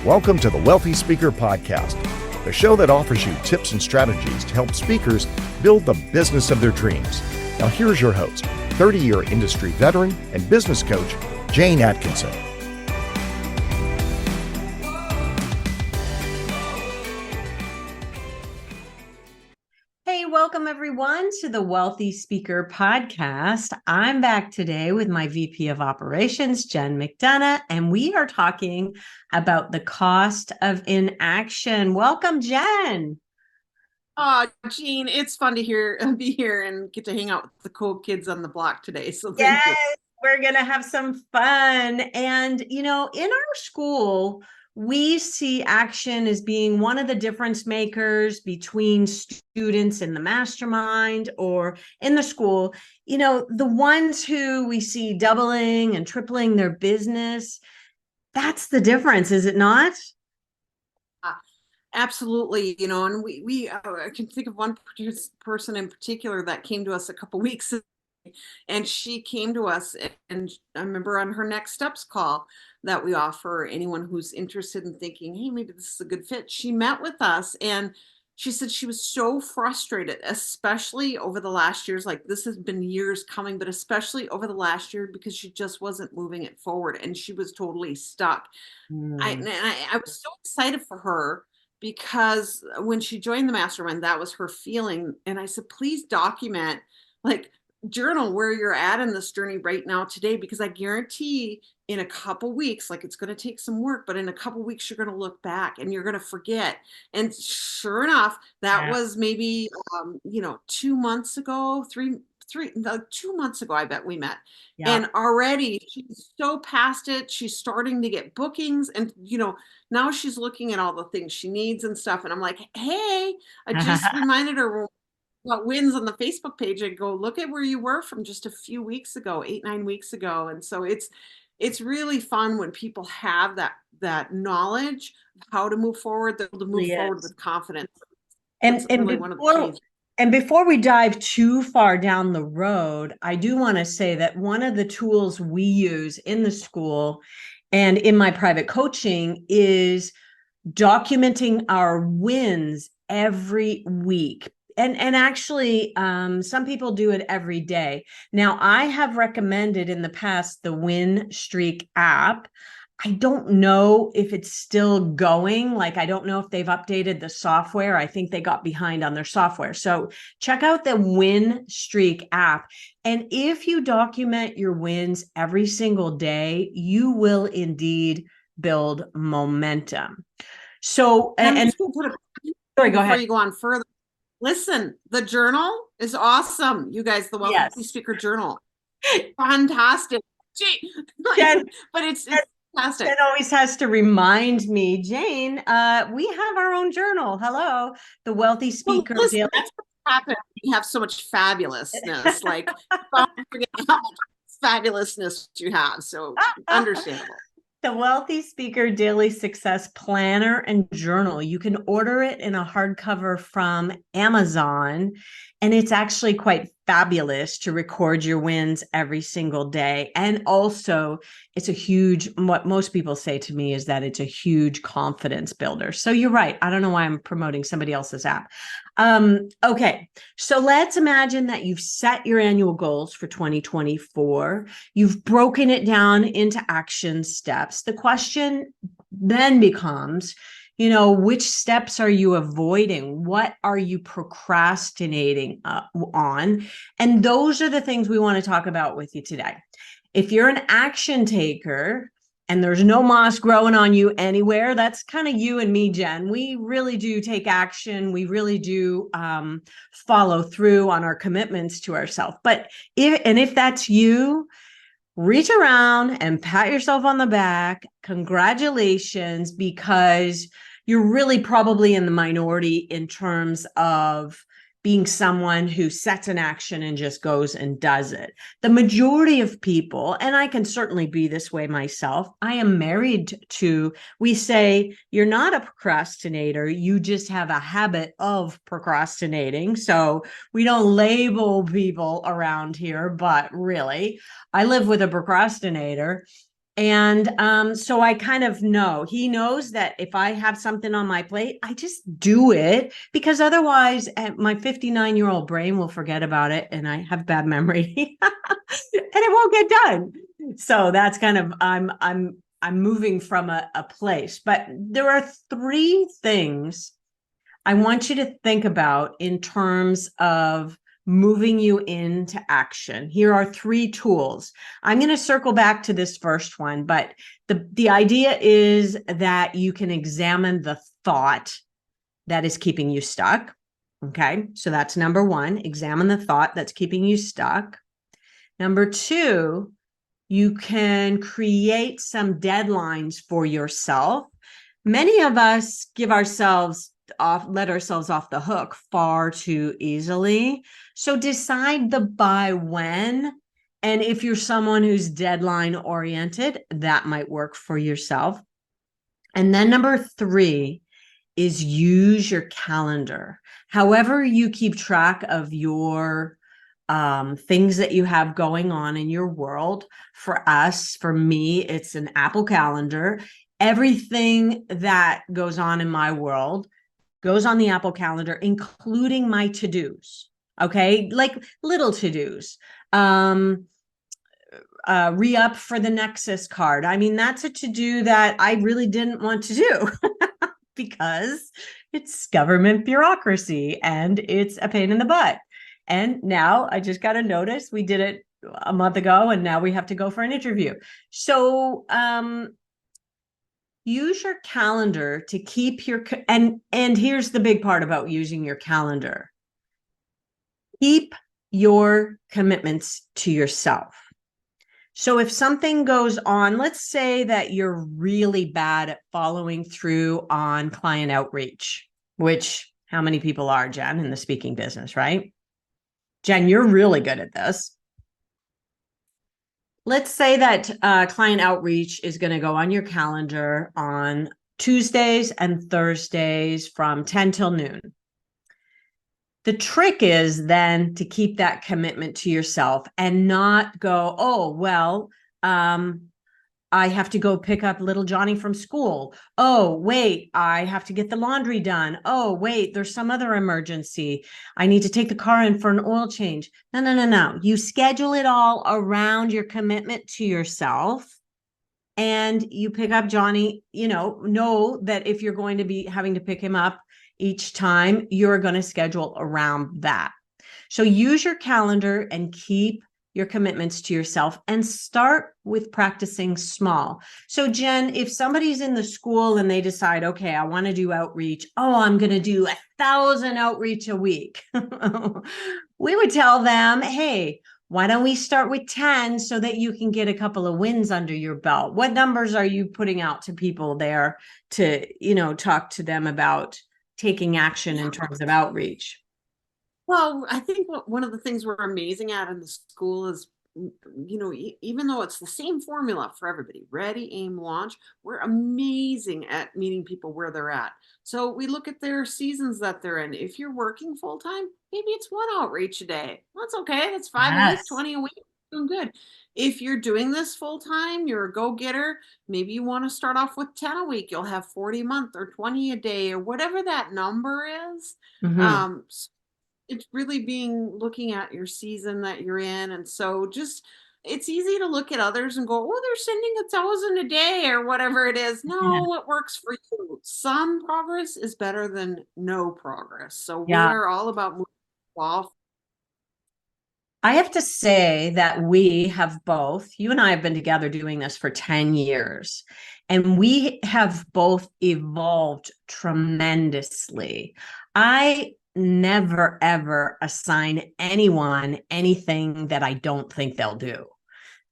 Welcome to the Wealthy Speaker Podcast, the show that offers you tips and strategies to help speakers build the business of their dreams. Now here's your host, 30-year industry veteran and business coach, Jane Atkinson. Hey, welcome everyone to the Wealthy Speaker Podcast. I'm back today with my VP of Operations, Jen McDonough, and we are talking about the cost of inaction. Welcome, Jen. Jean, it's fun to be here and get to hang out with the cool kids on the block today. So thank Yes, you. we're going to have some fun. And, in our school, we see action as being one of the difference makers between students in the mastermind or in the school. The ones who we see doubling and tripling their business, that's the difference, is it not? Absolutely. And I can think of one person in particular that came to us a couple weeks ago, and she came to us, and I remember on her next steps call that we offer anyone who's interested in thinking, hey, maybe this is a good fit. She met with us and she said she was so frustrated, especially over the last years. Like, this has been years coming, but especially over the last year, because she just wasn't moving it forward and she was totally stuck. I was so excited for her, because when she joined the mastermind, that was her feeling. And I said, please document, journal where you're at in this journey right now today, because I guarantee in a couple weeks, it's going to take some work, but in a couple weeks, you're going to look back and you're going to forget. And sure enough, that was maybe, 2 months ago, 2 months ago, I bet we met. And already she's so past it. She's starting to get bookings, and, now she's looking at all the things she needs and stuff. And I'm like, hey, I just reminded her what wins on the Facebook page, and go, look at where you were from just a few weeks ago, 8-9 weeks ago. And so it's really fun when people have that knowledge of how to move forward. They're able to move forward with confidence. And really one of the keys. And before we dive too far down the road, I do want to say that one of the tools we use in the school and in my private coaching is documenting our wins every week. And actually, some people do it every day. Now, I have recommended in the past the Win Streak app. I don't know if it's still going. I don't know if they've updated the software. I think they got behind on their software. So check out the Win Streak app. And if you document your wins every single day, you will indeed build momentum. So, and sorry, go ahead. Before you go on further, listen, the journal is awesome. You guys, the Wealthy Speaker Journal. Fantastic. But it's fantastic. It always has to remind me, Jane, we have our own journal. Hello, the Wealthy Speaker. Well, listen, that's what happens. We have so much fabulousness. Don't forget how much fabulousness you have. So understandable. The Wealthy Speaker Daily Success Planner and Journal. You can order it in a hardcover from Amazon, and it's actually quite fabulous to record your wins every single day. And also, what most people say to me is that it's a huge confidence builder. So you're right. I don't know why I'm promoting somebody else's app. Okay, so let's imagine that you've set your annual goals for 2024. You've broken it down into action steps. The question then becomes, which steps are you avoiding? What are you procrastinating on? And those are the things we want to talk about with you today. If you're an action taker and there's no moss growing on you anywhere, that's kind of you and me, Jen. We really do take action. We really do follow through on our commitments to ourselves. But if that's you, reach around and pat yourself on the back. Congratulations, because you're really probably in the minority in terms of being someone who sets an action and just goes and does it. The majority of people, and I can certainly be this way myself, I am married to, we say, you're not a procrastinator, you just have a habit of procrastinating. So we don't label people around here, but really, I live with a procrastinator. And so I kind of know, he knows that if I have something on my plate, I just do it, because otherwise my 59-year-old brain will forget about it and I have bad memory and it won't get done. So that's kind of, I'm moving from a place. But there are three things I want you to think about in terms of moving you into action. Here are three tools. I'm going to circle back to this first one, but the idea is that you can examine the thought that is keeping you stuck. Okay, so that's number one. Examine the thought that's keeping you stuck. Number two, you can create some deadlines for yourself. Many of us let ourselves off the hook far too easily. So decide the by when. And if you're someone who's deadline oriented, that might work for yourself. And then number three is use your calendar. However you keep track of your things that you have going on in your world. For me, it's an Apple Calendar. Everything that goes on in my world goes on the Apple Calendar, including my to-dos. Okay, like little to-dos. Re-up for the Nexus card. I mean, that's a to-do that I really didn't want to do because it's government bureaucracy and it's a pain in the butt. And now I just got a notice. We did it a month ago and now we have to go for an interview. So use your calendar to keep your, and here's the big part about using your calendar. Keep your commitments to yourself. So if something goes on, let's say that you're really bad at following through on client outreach, which how many people are, Jen, in the speaking business, right? Jen, you're really good at this. Let's say that client outreach is going to go on your calendar on Tuesdays and Thursdays from 10 till noon. The trick is then to keep that commitment to yourself and not go, oh, well, I have to go pick up little Johnny from school. Oh, wait, I have to get the laundry done. Oh, wait, there's some other emergency. I need to take the car in for an oil change. No. You schedule it all around your commitment to yourself. And you pick up Johnny, know that if you're going to be having to pick him up each time, you're going to schedule around that. So use your calendar and keep your commitments to yourself and start with practicing small. So Jen, if somebody's in the school and they decide, okay, I want to do outreach. Oh, I'm going to do 1,000 outreach a week. We would tell them, hey, why don't we start with 10 so that you can get a couple of wins under your belt? What numbers are you putting out to people there to, talk to them about taking action in terms of outreach? Well, I think one of the things we're amazing at in the school is, even though it's the same formula for everybody, ready, aim, launch, we're amazing at meeting people where they're at. So we look at their seasons that they're in. If you're working full time, maybe it's one outreach a day. That's okay. That's 5 a week, 20 a week. Doing good. If you're doing this full time, you're a go-getter, maybe you want to start off with 10 a week. You'll have 40 a month or 20 a day or whatever that number is. Mm-hmm. It's really looking at your season that you're in. And so it's easy to look at others and go, oh, they're sending 1,000 a day or whatever it is. No, what works for you? Some progress is better than no progress. So we are all about moving off. I have to say that we have both, you and I have been together doing this for 10 years, and we have both evolved tremendously. I never, ever assign anyone anything that I don't think they'll do.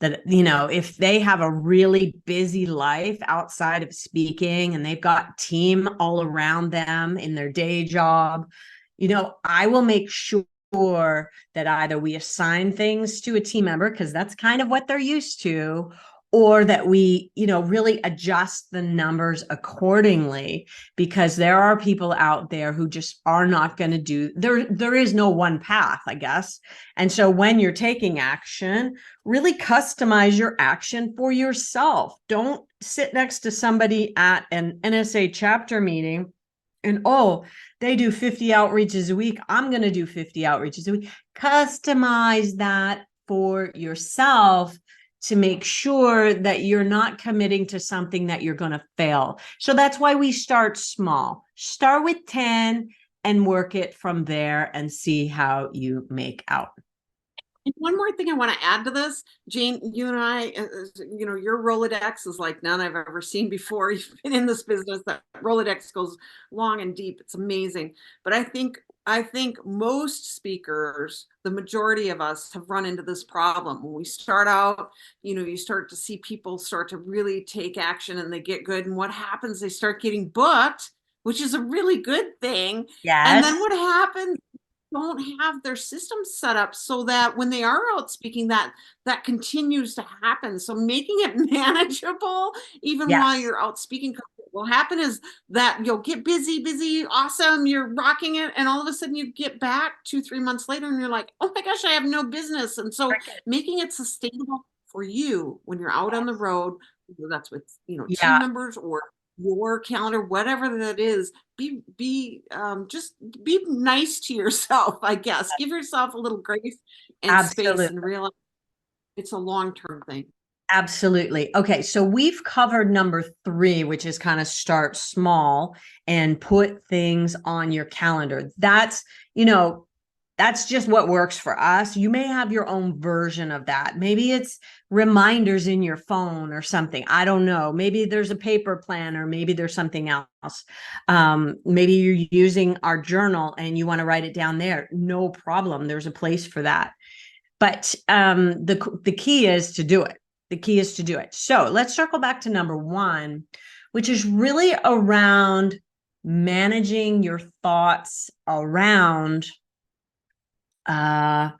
That, if they have a really busy life outside of speaking and they've got team all around them in their day job, I will make sure that either we assign things to a team member because that's kind of what they're used to, or that we, really adjust the numbers accordingly, because there are people out there who just are not going to do, there is no one path, I guess. And so when you're taking action, really customize your action for yourself. Don't sit next to somebody at an NSA chapter meeting and, oh, they do 50 outreaches a week, I'm going to do 50 outreaches a week. Customize that for yourself to make sure that you're not committing to something that you're going to fail. So that's why we start small. Start with 10 and work it from there and see how you make out. And one more thing I want to add to this, Jane, you and I, your Rolodex is like none I've ever seen before. You've been in this business. That Rolodex goes long and deep. It's amazing. But I think most speakers, the majority of us, have run into this problem. When we start out, you start to see people start to really take action and they get good. And what happens? They start getting booked, which is a really good thing. Yes. And then what happens? Don't have their systems set up so that when they are out speaking, that continues to happen. So making it manageable, even while you're out speaking, what will happen is that you'll get busy, awesome, you're rocking it, and all of a sudden you get back 2-3 months later and you're like, oh my gosh, I have no business. And so making it sustainable for you when you're out on the road, whether that's with team members or your calendar, whatever that is, just be nice to yourself, I guess. Give yourself a little grace and space and realize it's a long-term thing. Absolutely. Okay, so we've covered number 3, which is kind of start small and put things on your calendar. That's just what works for us. You may have your own version of that. Maybe it's reminders in your phone or something. I don't know. Maybe there's a paper planner. Maybe there's something else. Maybe you're using our journal and you want to write it down there. No problem. There's a place for that. But the key is to do it. The key is to do it. So let's circle back to number 1, which is really around managing your thoughts around a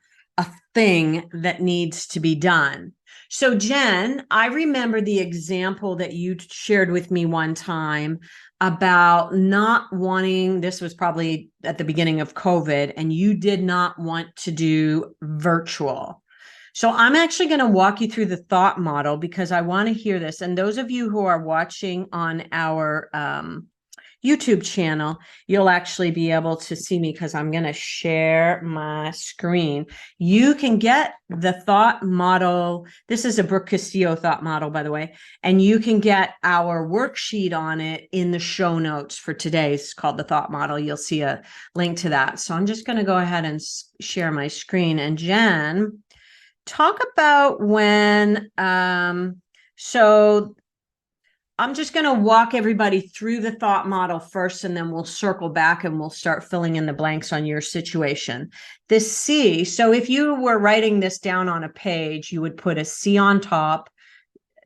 thing that needs to be done. So Jen, I remember the example that you shared with me one time about not wanting, this was probably at the beginning of COVID, and you did not want to do virtual. So I'm actually going to walk you through the thought model because I want to hear this. And those of you who are watching on our YouTube channel, you'll actually be able to see me because I'm going to share my screen. You can get the thought model. This is a Brooke Castillo thought model, by the way, and you can get our worksheet on it in the show notes for today. It's called the thought model. You'll see a link to that. So I'm just going to go ahead and share my screen. And Jen, talk about when, so I'm just going to walk everybody through the thought model first, and then we'll circle back and we'll start filling in the blanks on your situation. This C, so if you were writing this down on a page, you would put a C on top,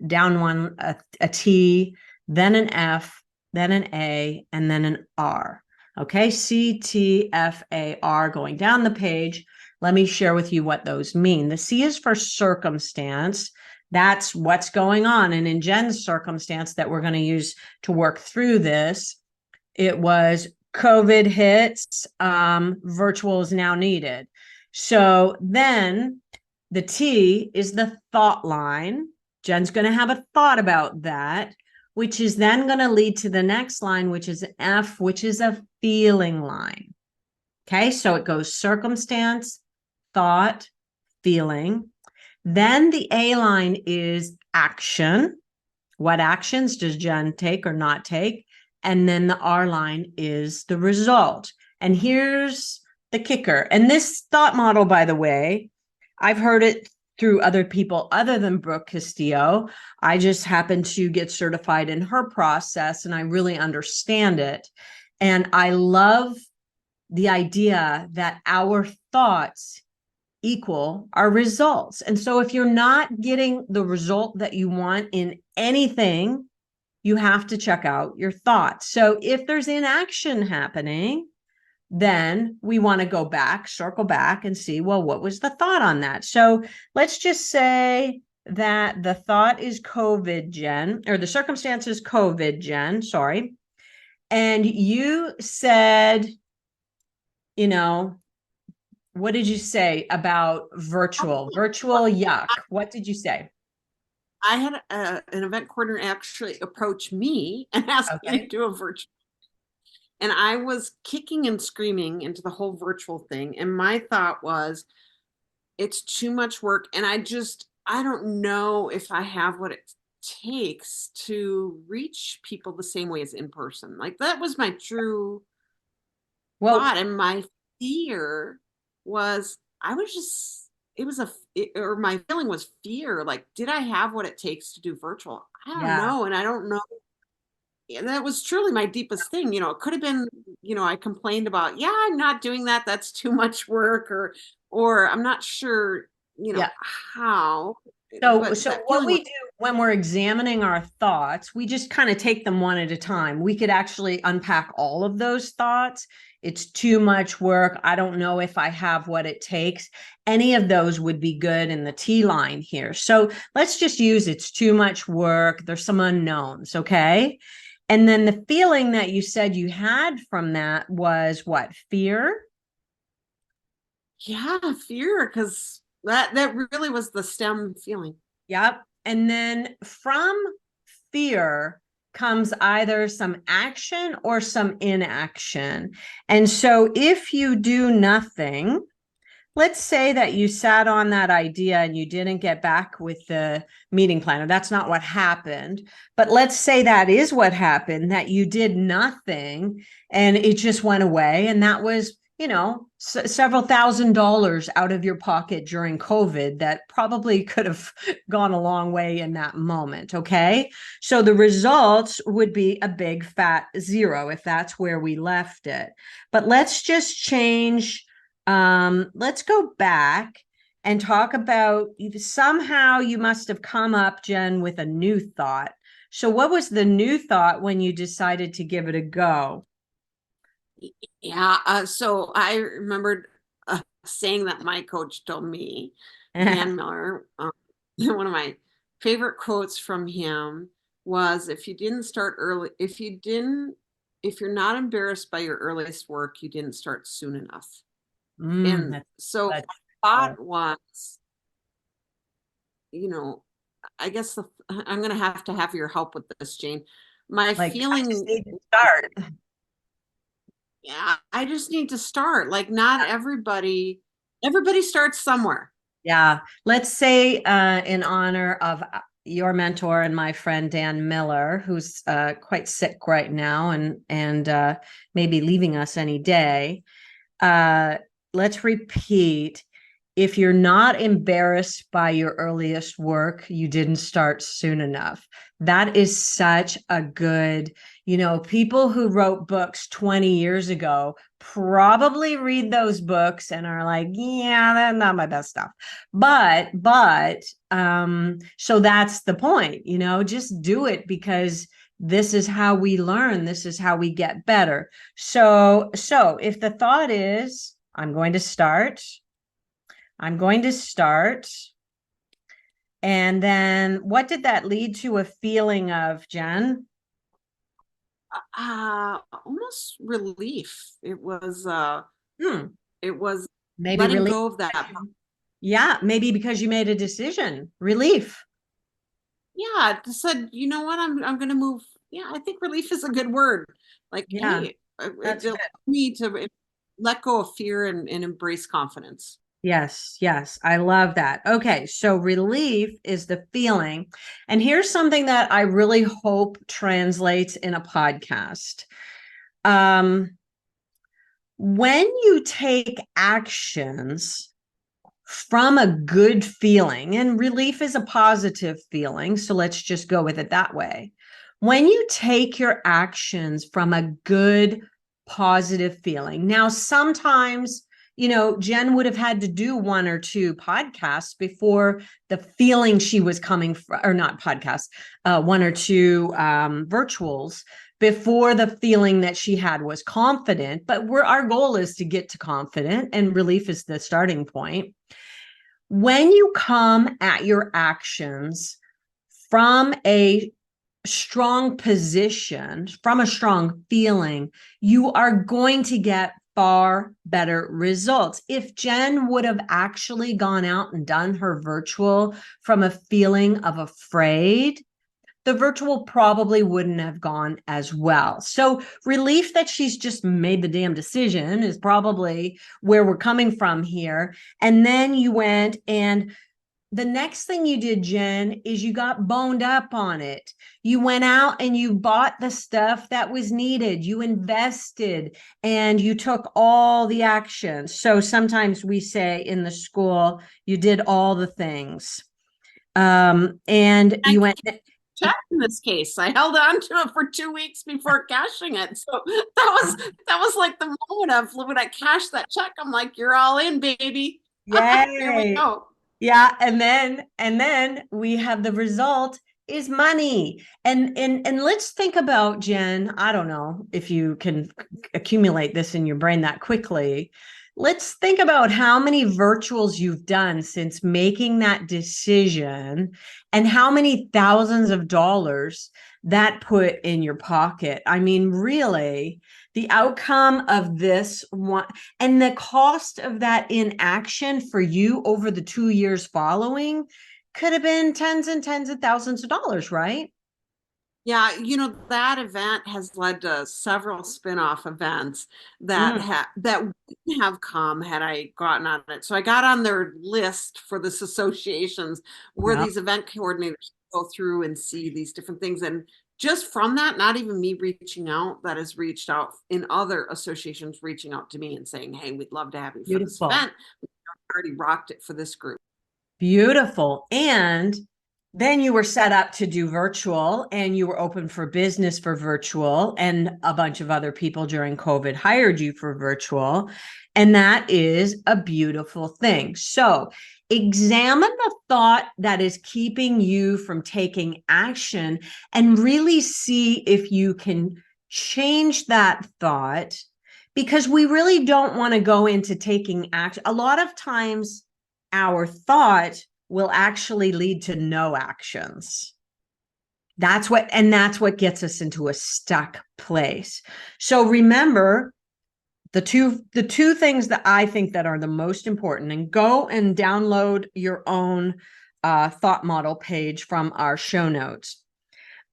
down one, a T, then an F, then an A, and then an R. Okay, C, T, F, A, R, going down the page. Let me share with you what those mean. The C is for circumstance. That's what's going on. And in Jen's circumstance that we're going to use to work through this, it was COVID hits, virtual is now needed. So then the T is the thought line. Jen's going to have a thought about that, which is then going to lead to the next line, which is F, which is a feeling line. Okay, so it goes circumstance, thought, feeling. Then the A line is action. What actions does Jen take or not take? And then the R line is the result. And here's the kicker. And this thought model, by the way, I've heard it through other people other than Brooke Castillo. I just happened to get certified in her process and I really understand it. And I love the idea that our thoughts equal our results. And so if you're not getting the result that you want in anything, you have to check out your thoughts. So if there's inaction happening, then we want to go back, circle back and see, well, what was the thought on that? So let's just say that the thought is COVID, Jen, or the circumstance is COVID, Jen, sorry. And you said, you know, what did you say about virtual? Virtual yuck. What did you say? I had an event coordinator actually approach me and ask me to Okay. do a virtual. And I was kicking and screaming into the whole virtual thing. And my thought was, it's too much work. And I don't know if I have what it takes to reach people the same way as in person. Like that was my true Well, thought. And my fear was, I was just, it was or my feeling was fear. Like, did I have what it takes to do virtual? I don't yeah, know. And I don't know. And that was truly my deepest thing. It could have been, I complained about, yeah, I'm not doing that. That's too much work, or I'm not sure, yeah. how, but So that what feeling we was, do when we're examining our thoughts, we just kind of take them one at a time. We could actually unpack all of those thoughts. It's too much work. I don't know if I have what it takes. Any of those would be good in the T line here. So let's just use it's too much work. There's some unknowns, okay? And then the feeling that you said you had from that was what? Fear? yeah, fear, because that really was the stem feeling. Yep. And then from fear comes either some action or some inaction. And so if you do nothing, let's say that you sat on that idea and you didn't get back with the meeting planner. That's not what happened. But let's say that is what happened, that you did nothing and it just went away. And that was, several $1,000s out of your pocket during COVID that probably could have gone a long way in that moment. Okay. So the results would be a big fat zero if that's where we left it. But let's just change. Let's go back and talk about somehow you must have come up, Jen, with a new thought. So what was the new thought when you decided to give it a go? Yeah. So I remembered saying that my coach told me, Dan Miller, one of my favorite quotes from him was, if you didn't start early, if you're not embarrassed by your earliest work, you didn't start soon enough. And That's, so that's thought was, I guess I'm going to have your help with this, Jane. My like, I just feeling, need to start. yeah, I just need to start. Like, not everybody starts somewhere. Yeah. Let's say in honor of your mentor and my friend Dan Miller, who's quite sick right now and maybe leaving us any day. Uh, let's repeat. If you're not embarrassed by your earliest work, you didn't start soon enough. That is such a good, people who wrote books 20 years ago probably read those books and are like, yeah, that's not my best stuff. But so that's the point, just do it because this is how we learn. This is how we get better. So if the thought is, I'm going to start. And then what did that lead to a feeling of, Jen? Almost relief. It was Hmm, it was maybe letting relief. go of that. Yeah, maybe because you made a decision. Relief. Yeah, it said, you know what, I'm gonna move. Yeah, I think relief is a good word. Like, Yeah, hey, that's it allowed good. me to let go of fear and embrace confidence. Yes, yes, I love that. Okay, so relief is the feeling. And here's something that I really hope translates in a podcast. Um, when you take actions from a good feeling, and relief is a positive feeling, so let's just go with it that way. When you take your actions from a good, positive feeling, now sometimes, Jen would have had to do one or two podcasts before the feeling she was coming from, or not podcasts, one or two virtuals before the feeling that she had was confident. But our goal is to get to confident, and relief is the starting point. when you come at your actions from a strong position, from a strong feeling, you are going to get far better results. If Jen would have actually gone out and done her virtual from a feeling of afraid, the virtual probably wouldn't have gone as well. So relief that she's just made the damn decision is probably where we're coming from here. And then you went, and the next thing you did, Jen, is you got boned up on it. You went out and you bought the stuff that was needed. You invested and you took all the actions. So sometimes we say in the school, you did all the things. And you went. Check in this case. I held on to it for 2 weeks before cashing it. So that was like the moment of when I cashed that check. I'm like, you're all in, baby. Here we Yay. go. Yeah, and then we have the result is money. And let's think about, Jen, I don't know if you can accumulate this in your brain that quickly. Let's think about how many virtuals you've done since making that decision and how many thousands of dollars that put in your pocket. I mean, really, the outcome of this one and the cost of that inaction for you over the 2 years following could have been tens and tens of thousands of dollars, right? Yeah, that event has led to several spin-off events that wouldn't have come had I gotten on it. So I got on their list for this associations where Yeah. these event coordinators go through and see these different things. And just from that, not even me reaching out, that has reached out in other associations, reaching out to me and saying, hey, we'd love to have you for this Beautiful. event. We already rocked it for this group. Beautiful. And then you were set up to do virtual and you were open for business for virtual, and a bunch of other people during COVID hired you for virtual. And that is a beautiful thing. So examine the thought that is keeping you from taking action and really see if you can change that thought, because we really don't want to go into taking action. A lot of times our thought will actually lead to no actions. That's what gets us into a stuck place. So remember the two things that I think that are the most important, and go and download your own thought model page from our show notes.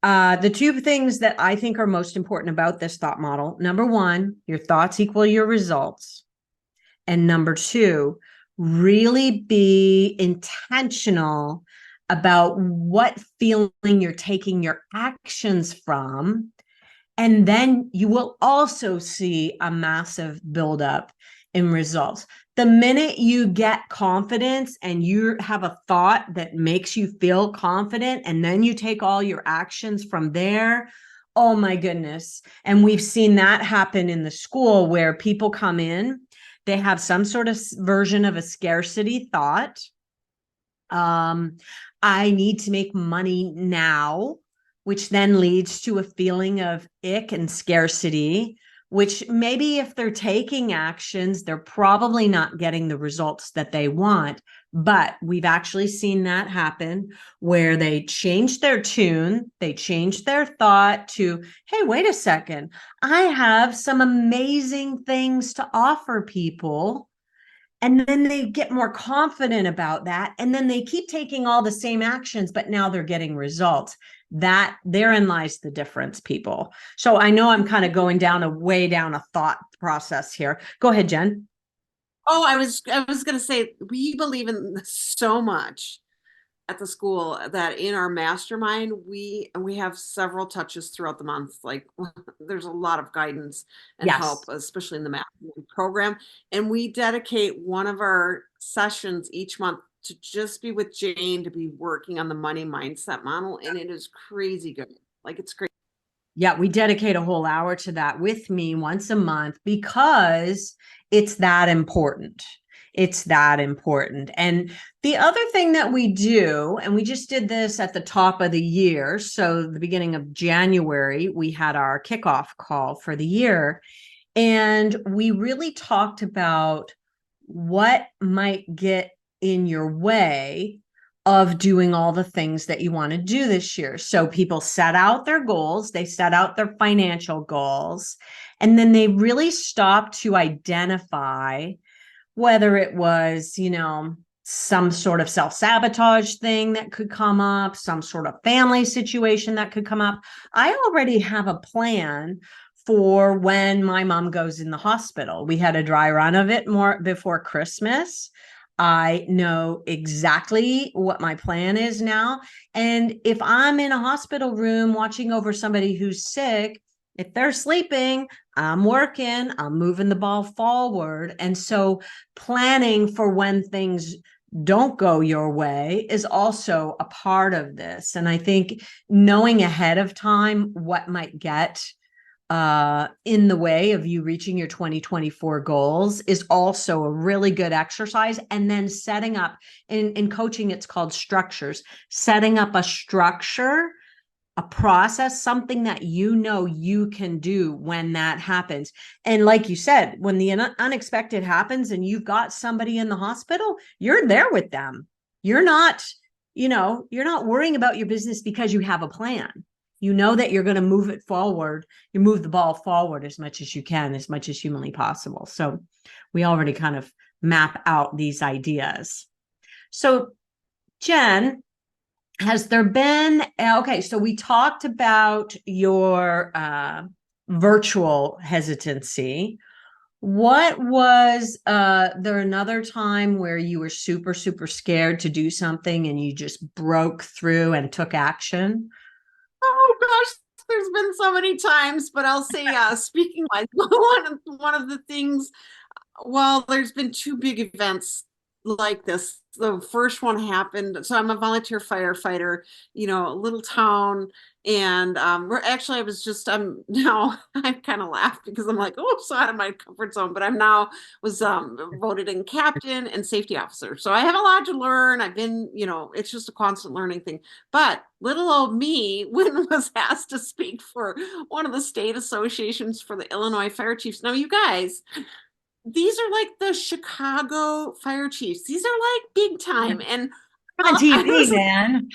The two things that I think are most important about this thought model: number one, your thoughts equal your results. And number two, really be intentional about what feeling you're taking your actions from. And then you will also see a massive buildup in results. The minute you get confidence and you have a thought that makes you feel confident, and then you take all your actions from there, oh my goodness. And we've seen that happen in the school where people come in, they have some sort of version of a scarcity thought. I need to make money now, which then leads to a feeling of ick and scarcity, which maybe if they're taking actions, they're probably not getting the results that they want. But we've actually seen that happen where they changed their tune, they changed their thought to, hey, wait a second, I have some amazing things to offer people. And then they get more confident about that. And then they keep taking all the same actions, but now they're getting results. That therein lies the difference, people. So I know I'm kind of going way down a thought process here. Go ahead, Jen. Oh, I was going to say, we believe in this so much at the school that in our mastermind, we have several touches throughout the month. Like there's a lot of guidance and help, especially in the mastermind program. And we dedicate one of our sessions each month to just be with Jane, to be working on the money mindset model. And it is crazy good. Like it's great. Yeah, we dedicate a whole hour to that with me once a month because it's that important. It's that important. And the other thing that we do, and we just did this at the top of the year. So the beginning of January, we had our kickoff call for the year. And we really talked about what might get in your way of doing all the things that you want to do this year. So people set out their goals, they set out their financial goals, and then they really stopped to identify whether it was, some sort of self-sabotage thing that could come up, some sort of family situation that could come up. I already have a plan for when my mom goes in the hospital. We had a dry run of it more before Christmas. I know exactly what my plan is now. And if I'm in a hospital room watching over somebody who's sick, if they're sleeping, I'm working, I'm moving the ball forward. And so planning for when things don't go your way is also a part of this. And I think knowing ahead of time what might get in the way of you reaching your 2024 goals is also a really good exercise. And then setting up in coaching, it's called structures, setting up a structure, a process, something that you can do when that happens. And like you said, when the unexpected happens and you've got somebody in the hospital, you're there with them. You're not worrying about your business because you have a plan. You know that you're going to move it forward. You move the ball forward as much as you can, as much as humanly possible. So we already kind of map out these ideas. So Jen, has there been, okay, so we talked about your virtual hesitancy. What was there another time where you were super, super scared to do something and you just broke through and took action? Oh gosh, there's been so many times, but I'll say, speaking like one of the things, well, there's been two big events like this. The first one happened. So I'm a volunteer firefighter, a little town. And I was just, now I kind of laugh because I'm like, oh, I'm so out of my comfort zone. But I'm now was voted in captain and safety officer. So I have a lot to learn. I've been, it's just a constant learning thing. But little old me, when was asked to speak for one of the state associations for the Illinois fire chiefs. Now, you guys, these are like the Chicago fire chiefs. These are like big time. And On TV, man.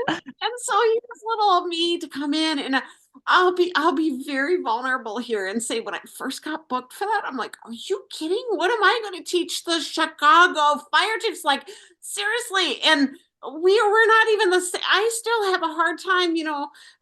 and so here's little old me to come in, and I'll be very vulnerable here and say, when I first got booked for that, I'm like, are you kidding? What am I going to teach the Chicago fire chiefs? Like, seriously. And we're not even the same. I still have a hard time,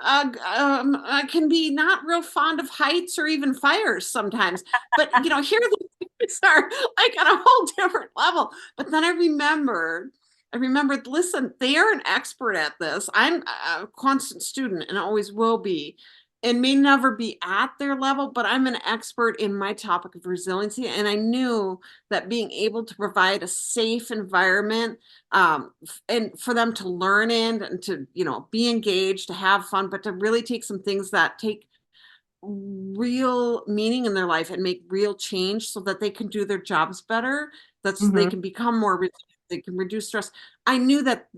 I can be not real fond of heights or even fires sometimes. But, here the things are like on a whole different level. But then I remembered, listen, they are an expert at this. I'm a constant student and always will be, and may never be at their level, but I'm an expert in my topic of resiliency. And I knew that being able to provide a safe environment and for them to learn in and to, be engaged, to have fun, but to really take some things that take real meaning in their life and make real change so that they can do their jobs better. They can become more resilient, they can reduce stress. I knew that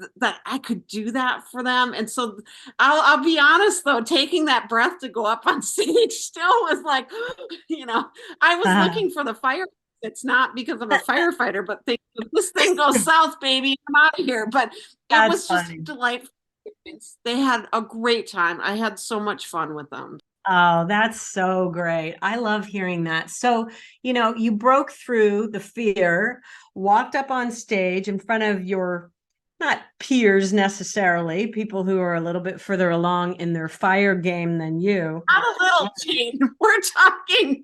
I could do that for them. And so I'll be honest though, taking that breath to go up on stage still was like, I was looking for the fire. It's not because I'm a firefighter, but if this thing goes south, baby, I'm out of here. But it was just delightful. They had a great time. I had so much fun with them. Oh, that's so great. I love hearing that. So, you broke through the fear, walked up on stage in front of your, not peers necessarily, people who are a little bit further along in their fire game than you. Not a little, Jane. We're talking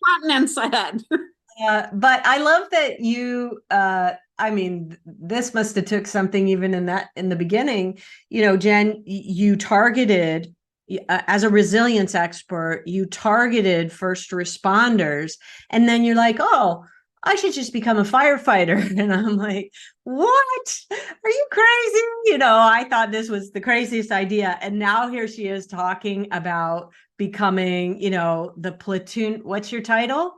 continents ahead. But I love that you, this must have took something even in the beginning, Jen, you targeted, as a resilience expert, you targeted first responders, and then you're like, oh, I should just become a firefighter. And I'm like, what? Are you crazy? I thought this was the craziest idea. And now here she is talking about becoming, the platoon. What's your title?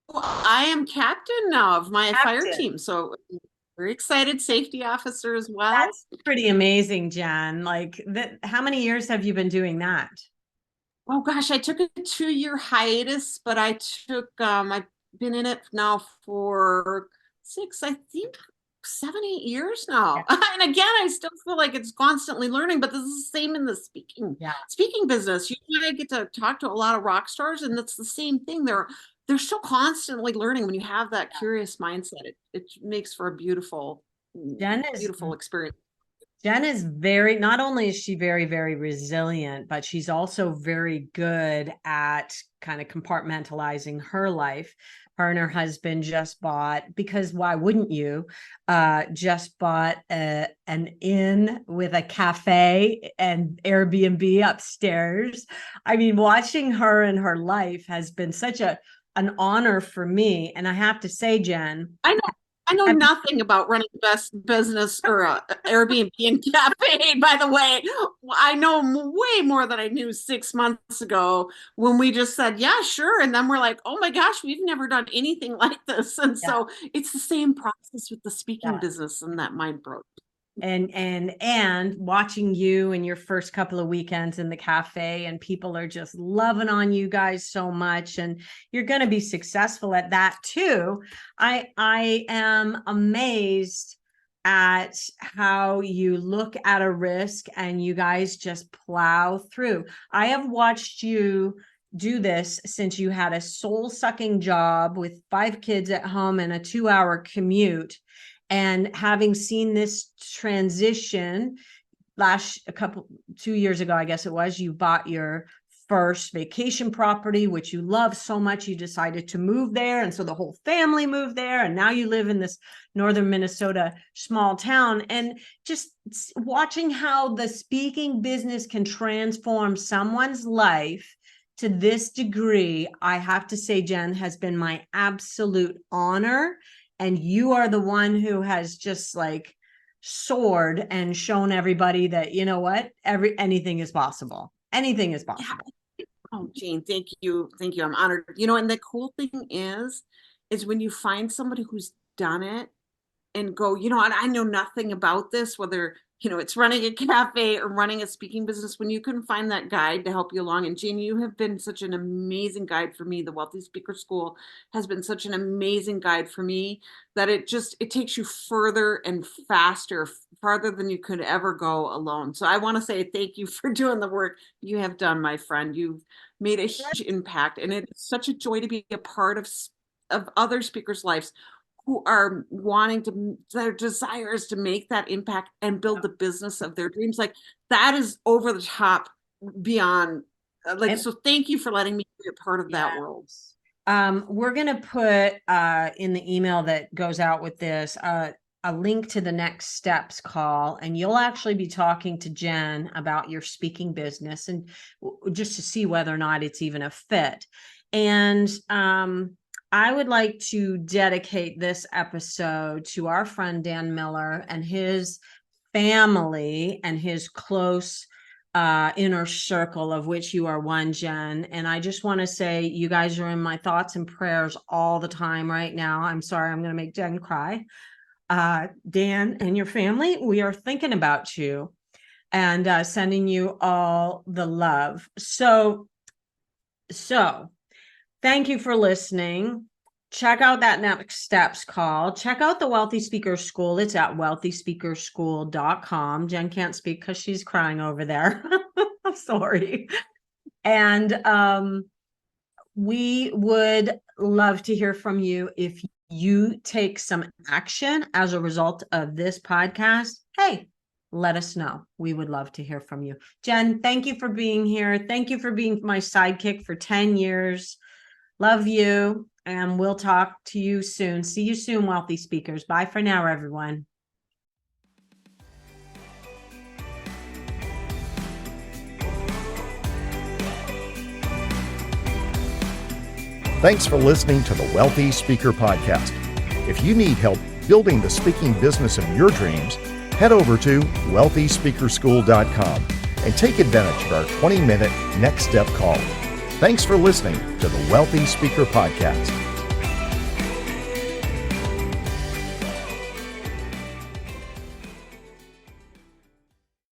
Well, I am captain now of my fire team. So we're excited, safety officer as well. That's pretty amazing, Jen. Like, how many years have you been doing that? Oh gosh, I took a 2-year hiatus, but I took been in it now for 7, 8 years now. Yeah. And again, I still feel like it's constantly learning, but this is the same in the speaking business. You and I get to talk to a lot of rock stars, and it's the same thing. They're still constantly learning. When you have that curious mindset, it makes for a beautiful experience. Jen is not only is she very, very resilient, but she's also very good at kind of compartmentalizing her life. Her and her husband just bought, because why wouldn't you, just bought an inn with a cafe and Airbnb upstairs. I mean, watching her and her life has been such an honor for me. And I have to say, Jen, I know nothing about running the best business or a Airbnb and cafe, by the way. I know way more than I knew 6 months ago when we just said, yeah, sure. And then we're like, oh my gosh, we've never done anything like this. And so it's the same process with the speaking business, and that mind broke. And watching you in your first couple of weekends in the cafe, and people are just loving on you guys so much, and you're going to be successful at that too. I am amazed at how you look at a risk and you guys just plow through. I have watched you do this since you had a soul-sucking job with 5 kids at home and a 2-hour commute. And having seen this transition 2 years ago, I guess it was, you bought your first vacation property, which you love so much, you decided to move there. And so the whole family moved there. And now you live in this northern Minnesota small town. And just watching how the speaking business can transform someone's life to this degree, I have to say, Jen, has been my absolute honor. And you are the one who has just like soared and shown everybody that, you know what, anything is possible. Anything is possible. Yeah. Oh, Jane, thank you. Thank you. I'm honored. And the cool thing is when you find somebody who's done it and go, I know nothing about this, whether, it's running a cafe or running a speaking business, when you can find that guide to help you along. And Jane, you have been such an amazing guide for me. The Wealthy Speaker School has been such an amazing guide for me that it takes you further and farther than you could ever go alone. So I want to say thank you for doing the work you have done, my friend. You've made a huge impact, and it's such a joy to be a part of other speakers' lives who are their desire is to make that impact and build the business of their dreams. Like, that is over the top, beyond, so thank you for letting me be a part of that world. We're going to put in the email that goes out with this, a link to the Next Steps call, and you'll actually be talking to Jen about your speaking business, and just to see whether or not it's even a fit. And, I would like to dedicate this episode to our friend Dan Miller and his family and his close inner circle, of which you are one, Jen. And I just want to say, you guys are in my thoughts and prayers all the time right now. I'm sorry, I'm going to make Jen cry. Dan and your family, we are thinking about you and sending you all the love. So thank you for listening. Check out that Next Steps call. Check out the Wealthy Speaker School. It's at wealthyspeakerschool.com. Jen can't speak because she's crying over there. Sorry. And we would love to hear from you. If you take some action as a result of this podcast, hey, let us know. We would love to hear from you. Jen, thank you for being here. Thank you for being my sidekick for 10 years. Love you, and we'll talk to you soon. See you soon, Wealthy Speakers. Bye for now, everyone. Thanks for listening to the Wealthy Speaker Podcast. If you need help building the speaking business of your dreams, head over to wealthyspeakerschool.com and take advantage of our 20-minute Next Step call. Thanks for listening to the Wealthy Speaker Podcast.